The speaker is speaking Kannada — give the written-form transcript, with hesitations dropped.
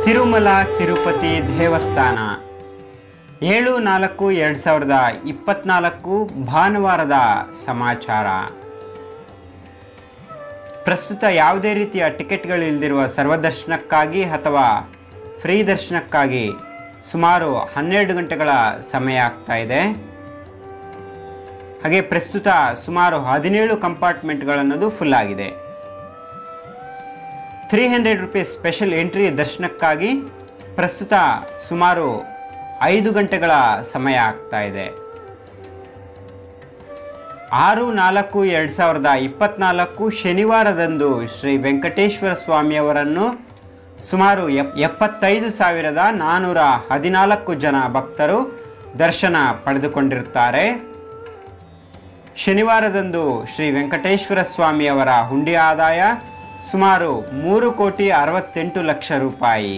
ತಿರುಮಲ ತಿರುಪತಿ ದೇವಸ್ಥಾನ 7/4/2024 ಭಾನುವಾರದ ಸಮಾಚಾರ. ಪ್ರಸ್ತುತ ಯಾವುದೇ ರೀತಿಯ ಟಿಕೆಟ್ಗಳಿಲ್ಲದಿರುವ ಸರ್ವದರ್ಶನಕ್ಕಾಗಿ ಅಥವಾ ಫ್ರೀ ದರ್ಶನಕ್ಕಾಗಿ ಸುಮಾರು 12 ಗಂಟೆಗಳ ಸಮಯ ಆಗ್ತಾ ಇದೆ. ಹಾಗೆ ಪ್ರಸ್ತುತ ಸುಮಾರು 17 ಕಂಪಾರ್ಟ್ಮೆಂಟ್ಗಳನ್ನೋದು ಫುಲ್ ಆಗಿದೆ. 300 ರೂಪೀಸ್ ಸ್ಪೆಷಲ್ ಎಂಟ್ರಿ ದರ್ಶನಕ್ಕಾಗಿ ಪ್ರಸ್ತುತ ಸುಮಾರು 5 ಗಂಟೆಗಳ ಸಮಯ ಆಗ್ತಾ ಇದೆ. 6/4/2024 ಶನಿವಾರದಂದು ಶ್ರೀ ವೆಂಕಟೇಶ್ವರ ಸ್ವಾಮಿಯವರನ್ನು ಸುಮಾರು 75,414 ಜನ ಭಕ್ತರು ದರ್ಶನ ಪಡೆದುಕೊಂಡಿರುತ್ತಾರೆ. ಶನಿವಾರದಂದು ಶ್ರೀ ವೆಂಕಟೇಶ್ವರ ಸ್ವಾಮಿಯವರ ಹುಂಡಿ ಆದಾಯ ಸುಮಾರು 3,68,00,000 ರೂಪಾಯಿ.